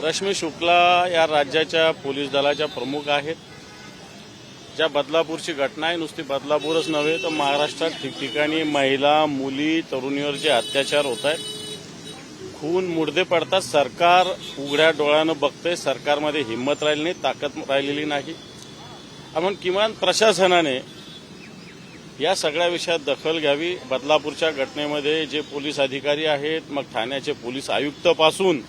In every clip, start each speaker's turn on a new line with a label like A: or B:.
A: रश्मी शुक्ला या राज्याच्या पोलीस दलाच्या प्रमुख आहेत। ज्या बदलापूरची घटना आहे, नुसती बदलापूरच नव्हे तर महाराष्ट्रात ठिकठिकाणी महिला, मुली, तरुणीवर जे अत्याचार होत आहेत, खून मुर्दे पडतात। सरकार उघड्या डोळ्यानं बघतंय, सरकारमध्ये हिंमत राहिली नाही, ताकद राहिलेली नाही। आपण किमान प्रशासनाने या सगळ्या विषयात दखल घ्यावी। बदलापूरच्या घटनेमध्ये जे पोलीस अधिकारी आहेत, मग ठाण्याचे पोलीस आयुक्तपासून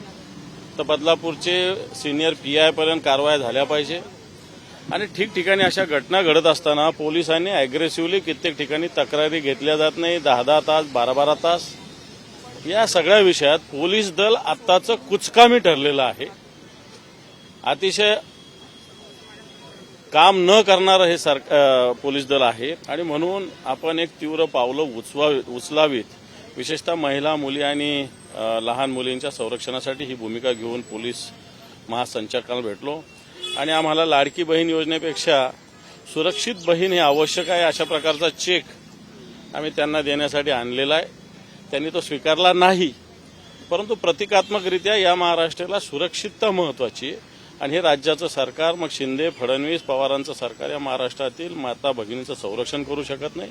A: तर बदलापूरचे सिनियर PI पर्यंत कारवाया झाल्या पाहिजे। आणि ठिकठिकाणी अशा घटना घडत असताना पोलिसांनी अग्रेसिव्हली कित्येक ठिकाणी तक्रारी घेतल्या जात नाही, 10-10 तास, 12-12 तास। या सगळ्या विषयात पोलीस दल आत्ताचं कुचकामी ठरलेलं आहे। अतिशय काम न करणारं हे पोलीस दल आहे आणि म्हणून आपण एक तीव्र पावलं उचलावीत। विशेषतः महिला, मुली आणि लहान मुलींच्या संरक्षणासाठी ही भूमिका घेऊन पोलीस महासंचालकांना भेटलो आणि आम्हाला लाडकी बहीण योजनेपेक्षा सुरक्षित बहीण हे आवश्यक आहे अशा प्रकारचा चेक आम्ही त्यांना देण्यासाठी आणलेला आहे। त्यांनी तो स्वीकारला नाही, परंतु प्रतिकात्मकरित्या या महाराष्ट्राला सुरक्षितता महत्वाची आहे आणि हे राज्याचं सरकार, मग शिंदे, फडणवीस, पवारांचं सरकार या महाराष्ट्रातील माता भगिनींचं संरक्षण करू शकत नाही।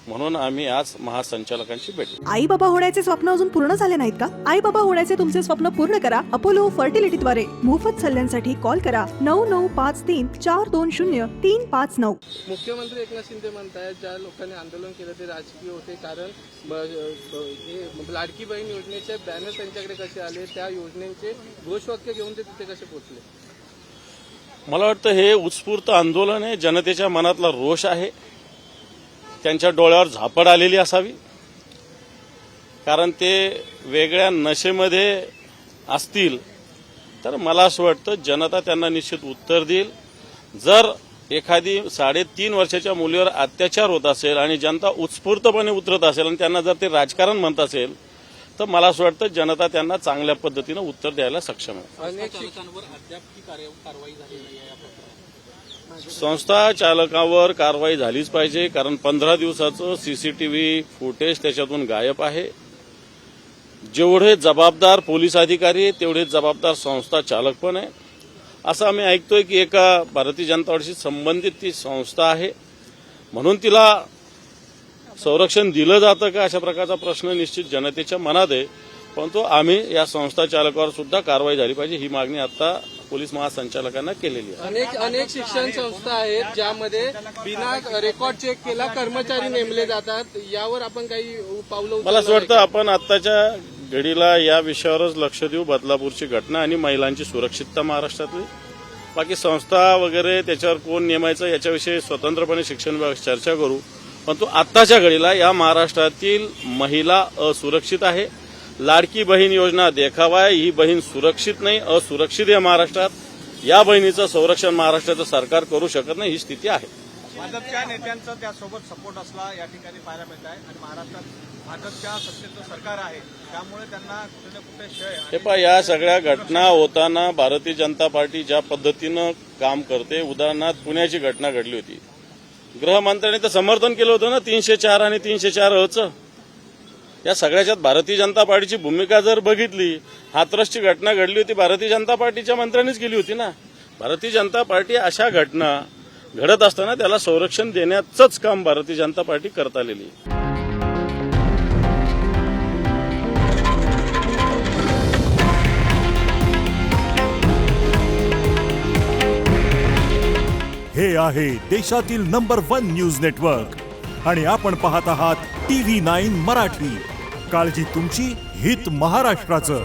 A: म्हणून आम्ही आज महासंचालकांची भेटलो।
B: आई बाबा होण्याचे स्वप्न अजून पूर्ण झाले नाहीत का? आई बाबा होण्याचे तुमचे स्वप्न पूर्ण करा अपोलो फर्टिलिटीद्वारे। मोफत सल्ल्यांसाठी कॉल करा 9953420359।
C: मुख्यमंत्री एकनाथ शिंदे म्हणतात ज्या लोकांनी आंदोलन केलं ते राजकीय होते, कारण लाडकी बहीण योजनेचे बॅनर त्यांच्याकडे कसे आले, त्या योजनेचे घोषवाक्य घेऊन ते तिथे कसे पोहोचले?
A: मला वाटतं हे उत्स्फूर्त आंदोलन आहे, जनतेच्या मनातला रोष आहे, त्यांच्या डोळ्यावर झापड आलेली असावी, कारण ते वेगळ्या नशेमध्ये असतील तर मला असं वाटतं जनता त्यांना निश्चित उत्तर देईल। जर एखादी 3.5 वर्षाच्या मुलीवर अत्याचार होत असेल आणि जनता उत्स्फूर्तपणे उतरत असेल आणि त्यांना जर ते राजकारण म्हणत असेल तर मला असं वाटतं जनता त्यांना चांगल्या पद्धतीनं उत्तर द्यायला सक्षम आहे।
C: अनेक चालकांवर अद्याप कारवाई झाली नाही आहे।
A: संस्था चालकावर कारवाई झालीच पाहिजे, कारण 15 दिवसाचं CCTV फुटेज त्याच्यातून गायब आहे। जेवढे जबाबदार पोलीस अधिकारी तेवढे जबाबदार संस्था चालक पण आहे। असं आम्ही ऐकतोय की एका भारतीय जनता पार्टीशी संबंधित ती संस्था आहे म्हणून तिला संरक्षण दिलं जातं का, अशा प्रकारचा प्रश्न निश्चित जनतेच्या मनात आहे। परंतु आम्ही या संस्था चालकावर सुद्धा कारवाई झाली पाहिजे ही मागणी आता पोलीस महासंचालकांना केलेली आहे।
C: अनेक शिक्षण संस्था आहेत ज्यामध्ये बिना रेकॉर्ड चेक केला कर्मचारी नेमले जातात, यावर आपण काही पावलं
A: मला असं वाटतं आपण आत्ताच्या घडीला या विषयावरच लक्ष देऊ। बदलापूरची घटना आणि महिलांची सुरक्षितता महाराष्ट्रातली, बाकी संस्था वगैरे त्याच्यावर कोण नेमायचं याच्याविषयी स्वतंत्रपणे शिक्षण विभाग चर्चा करू। परंतु आत्ताच्या घडीला या महाराष्ट्रातील महिला असुरक्षित आहे। लाडकी बहीण योजना देखावा आहे, ही बहीण सुरक्षित नाही, असुरक्षित आहे महाराष्ट्रात। या बहिणीचं संरक्षण महाराष्ट्राचं सरकार करू शकत नाही, ही स्थिती आहे।
D: भाजपच्या नेत्यांचा त्यासोबत सपोर्ट असला या ठिकाणी पाहायला मिळत आहे आणि महाराष्ट्रात भाजपच्या सत्तेचं सरकार आहे, त्यामुळे त्यांना कुठे ना कुठे श्रेय।
A: हे पहा, या सगळ्या घटना होताना भारतीय जनता पार्टी ज्या पद्धतीनं काम करते, उदाहरणार्थ पुण्याची घटना घडली होती, गृहमंत्र्यांनी तर समर्थन केलं होतं ना 304 आणि 304 या सगळ्याच्यात भारतीय जनता पार्टीची भूमिका जर बघितली, हाथरसची घटना घडली होती भारतीय जनता पार्टीच्या मंत्र्यांनीच केली होती ना। भारतीय जनता पार्टी अशा घटना घडत असताना त्याला संरक्षण देण्याचंच काम भारतीय जनता पार्टी करत आलेली आहे।
E: हे आहे देशातील नंबर 1 न्यूज नेटवर्क आणि आपण पाहत आहात TV9 मराठी। काळजी तुमची, हित महाराष्ट्राचं।